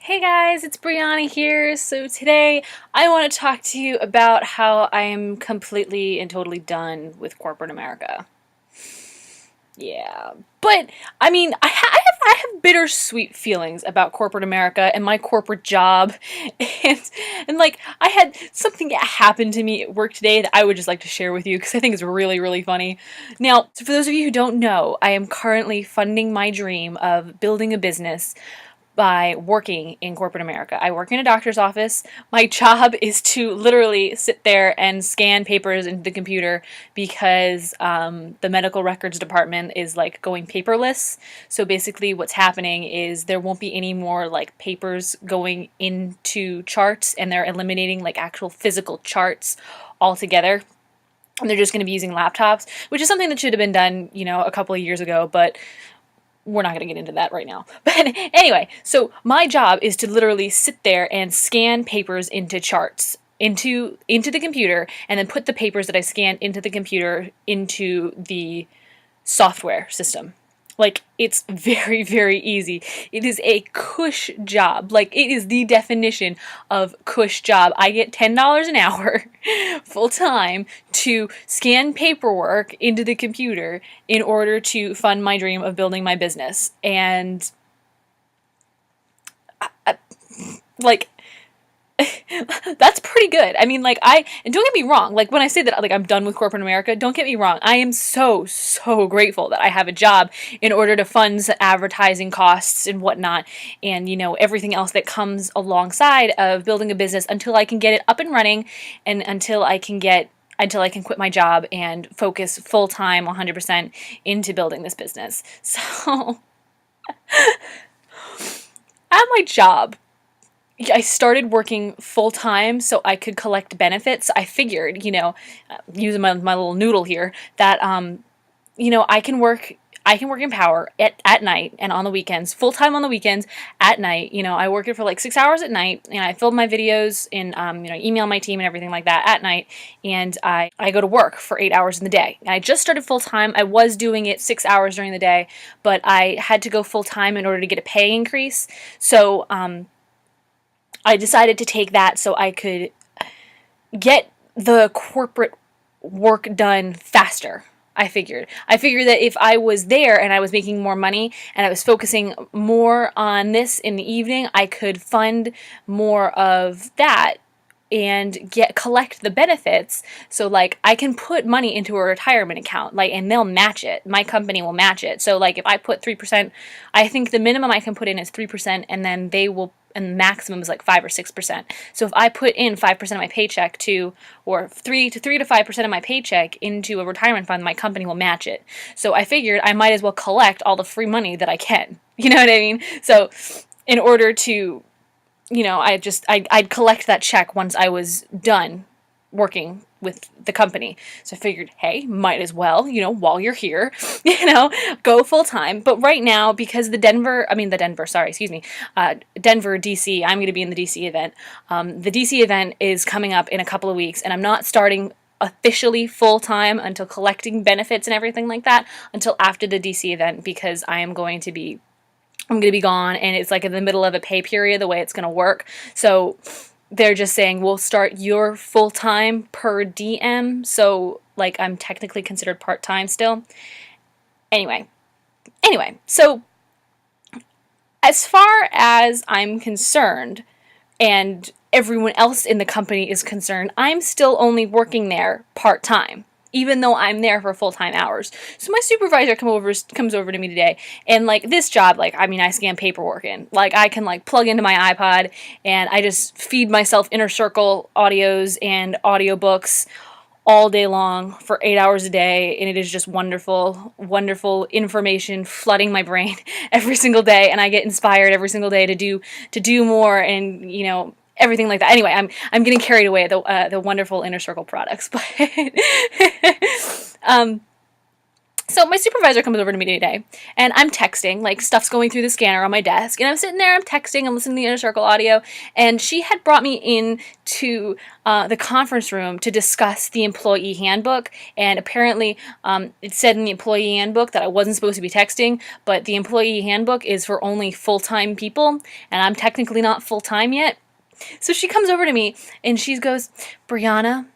Hey guys, it's Brianna here. So today I want to talk to you about how I am completely and totally done with corporate America. Yeah, but I have bittersweet feelings about corporate America and my corporate job, and I had something happen to me at work today that I would just like to share with you because I think it's really funny. Now, so for those of you who don't know, I am currently funding my dream of building a business by working in corporate America. I work in a doctor's office. My job is to literally sit there and scan papers into the computer because the medical records department is like going paperless. So basically, what's happening is there won't be any more like papers going into charts, and they're eliminating like actual physical charts altogether. And they're just going to be using laptops, which is something that should have been done, a couple of years ago, but we're not going to get into that right now. But anyway, so my job is to literally sit there and scan papers into charts into the computer, and then put the papers that I scanned into the computer into the software system. Like, it's very easy. It is a cush job. Like, it is the definition of cush job. I get $10 an hour full time to scan paperwork into the computer in order to fund my dream of building my business. And like that's pretty good. I mean, and don't get me wrong, like when I say that, like, I'm done with corporate America, don't get me wrong. I am so grateful that I have a job in order to fund advertising costs and whatnot, and, everything else that comes alongside of building a business until I can get it up and running, and until I can quit my job and focus full time 100% into building this business. So, at my job, I started working full time so I could collect benefits. I figured, using my little noodle here, that I can work in Power at night and on the weekends, full time on the weekends at night. I work it for like 6 hours at night, and I film my videos and email my team and everything like that at night, and I go to work for 8 hours in the day. And I just started full time. I was doing it 6 hours during the day, but I had to go full time in order to get a pay increase. So I decided to take that so I could get the corporate work done faster. I figured that if I was there and I was making more money and I was focusing more on this in the evening, I could fund more of that and collect the benefits. So like I can put money into a retirement account, like, and they'll match it. My company will match it. So like if I put 3%, I think the minimum I can put in is 3%, and then they will, and the maximum is like 5 or 6%. So if I put in 5% of my paycheck or 3 to 5% of my paycheck into a retirement fund, my company will match it. So I figured I might as well collect all the free money that I can. You know what I mean? So in order to, I'd collect that check once I was done working with the company. So I figured, hey, might as well, while you're here, go full time. But right now, because Denver, DC, I'm going to be in the DC event. The DC event is coming up in a couple of weeks, and I'm not starting officially full time until collecting benefits and everything like that until after the DC event, because I'm going to be gone, and it's like in the middle of a pay period, the way it's going to work. So they're just saying, we'll start your full time per DM. So like I'm technically considered part time still. Anyway, so as far as I'm concerned, and everyone else in the company is concerned, I'm still only working there part time, even though I'm there for full-time hours. So my supervisor comes over to me today, and like this job, I scan paperwork in. Like I can like plug into my iPod and I just feed myself Inner Circle audios and audiobooks all day long for 8 hours a day, and it is just wonderful information flooding my brain every single day, and I get inspired every single day to do more, and everything like that. Anyway, I'm getting carried away at the wonderful Inner Circle products, but So my supervisor comes over to me today, and I'm texting, like stuff's going through the scanner on my desk, and I'm sitting there, I'm texting, I'm listening to the Inner Circle audio, and she had brought me in to the conference room to discuss the employee handbook, and apparently it said in the employee handbook that I wasn't supposed to be texting, but the employee handbook is for only full-time people, and I'm technically not full-time yet. So she comes over to me, and she goes, Brianna,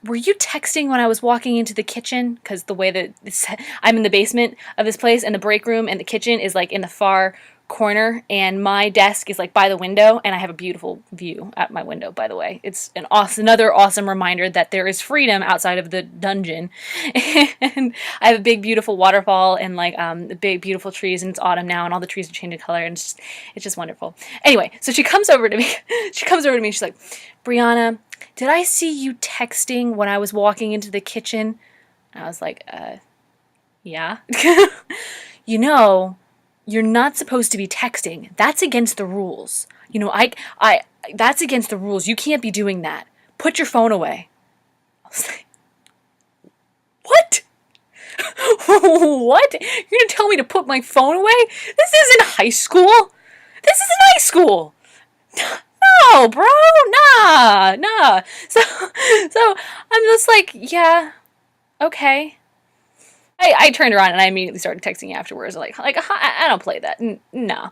were you texting when I was walking into the kitchen? Because the way that I'm in the basement of this place, and the break room and the kitchen is like in the far corner, and my desk is like by the window, and I have a beautiful view at my window, by the way. It's another awesome reminder that there is freedom outside of the dungeon. And I have a big beautiful waterfall, and like the big beautiful trees, and it's autumn now, and all the trees are changing color, and it's just wonderful. Anyway, so she comes over to me. She comes over to me, and she's like, Brianna, did I see you texting when I was walking into the kitchen? And I was like, yeah. You know, you're not supposed to be texting. That's against the rules. You know, that's against the rules. You can't be doing that. Put your phone away. I was like, what? What? You're gonna tell me to put my phone away? This isn't high school. This isn't high school. No, bro, nah. So I'm just like, yeah, okay. I turned around and I immediately started texting afterwards, like I don't play that. Nah,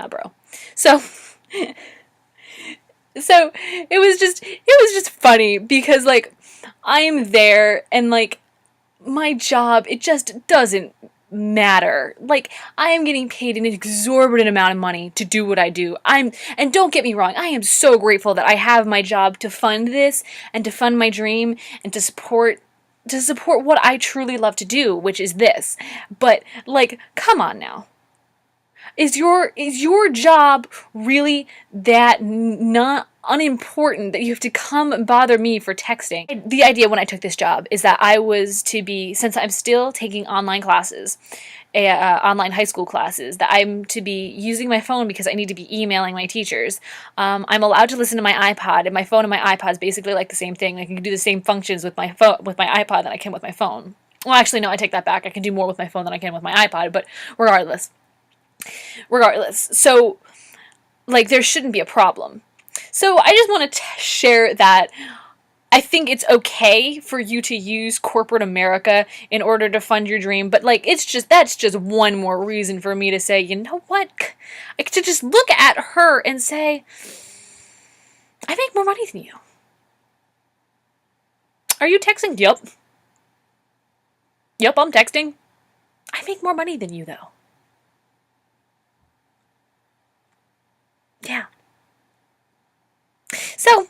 bro. So it was just funny because like I'm there and like my job, it just doesn't matter. Like, I am getting paid an exorbitant amount of money to do what I do. And don't get me wrong, I am so grateful that I have my job to fund this and to fund my dream and to support what I truly love to do, which is this. But like, come on now. Is your job really that not unimportant that you have to come and bother me for texting? The idea when I took this job is that I was to be, since I'm still taking online classes, online high school classes, that I'm to be using my phone because I need to be emailing my teachers. I'm allowed to listen to my iPod, and my phone and my iPod is basically like the same thing. I can do the same functions with my phone, with my iPod that I can with my phone. Well, actually, no, I take that back. I can do more with my phone than I can with my iPod, but regardless. So, like, there shouldn't be a problem. So I just want to share that I think it's okay for you to use corporate America in order to fund your dream, but like that's just one more reason for me to say, you know what? To just look at her and say, I make more money than you. Are you texting? Yup. Yup, I'm texting. I make more money than you though. Yeah. So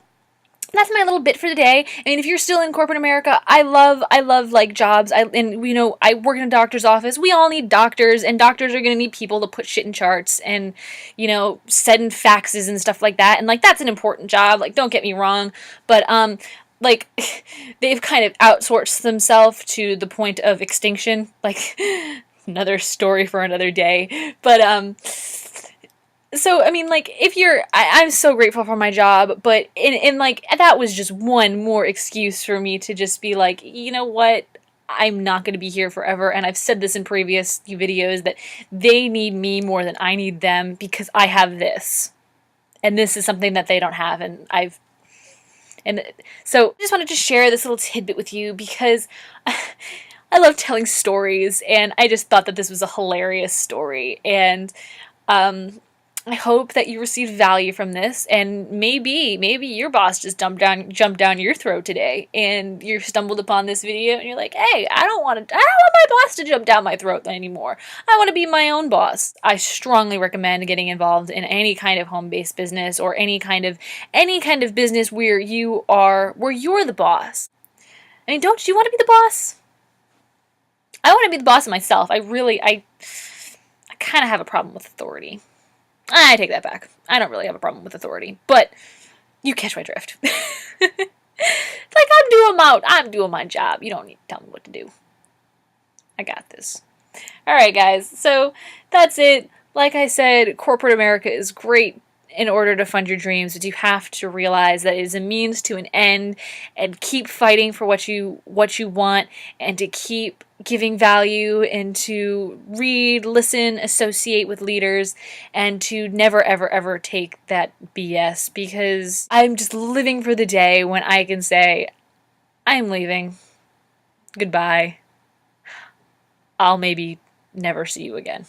that's my little bit for the day. I mean, if you're still in corporate America, I love like jobs. I work in a doctor's office. We all need doctors, and doctors are gonna need people to put shit in charts and, send faxes and stuff like that. And like that's an important job. Like, don't get me wrong, but like they've kind of outsourced themselves to the point of extinction. Like another story for another day. But so, I mean, like, I'm so grateful for my job, but like, that was just one more excuse for me to just be like, you know what? I'm not going to be here forever, and I've said this in previous videos that they need me more than I need them because I have this. And this is something that they don't have, and so I just wanted to share this little tidbit with you because I love telling stories, and I just thought that this was a hilarious story, and I hope that you received value from this, and maybe your boss just jumped down your throat today, and you stumbled upon this video, and you're like, hey, I don't want my boss to jump down my throat anymore. I want to be my own boss. I strongly recommend getting involved in any kind of home-based business or any kind of business where you're the boss. I mean, don't you want to be the boss? I want to be the boss of myself. I kind of have a problem with authority. I take that back. I don't really have a problem with authority, but you catch my drift. Like, I'm doing my job. You don't need to tell me what to do. I got this. All right, guys. So that's it. Like I said, corporate America is great, in order to fund your dreams, but you have to realize that it is a means to an end, and keep fighting for what you want, and to keep giving value, and to read, listen, associate with leaders, and to never ever ever take that BS, because I'm just living for the day when I can say, I'm leaving. Goodbye. I'll maybe never see you again.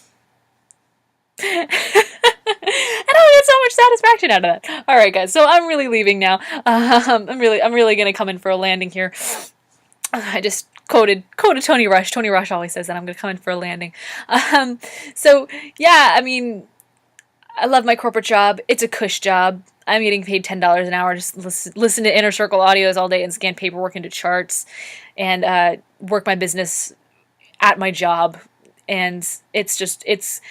And I get so much satisfaction out of that. All right, guys. So I'm really leaving now. I'm really gonna come in for a landing here. I just quoted Tony Rush. Tony Rush always says that I'm gonna come in for a landing. So yeah, I mean, I love my corporate job. It's a cush job. I'm getting paid $10 an hour. Just listen to Inner Circle audios all day and scan paperwork into charts, and work my business at my job. And it's just, it's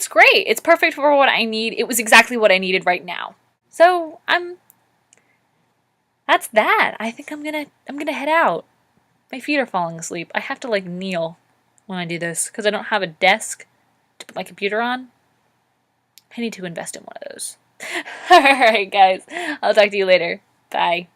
great. It's perfect for what I need. It was exactly what I needed right now. So that's that. I think I'm gonna head out. My feet are falling asleep. I have to like kneel when I do this because I don't have a desk to put my computer on. I need to invest in one of those. Alright guys, I'll talk to you later. Bye.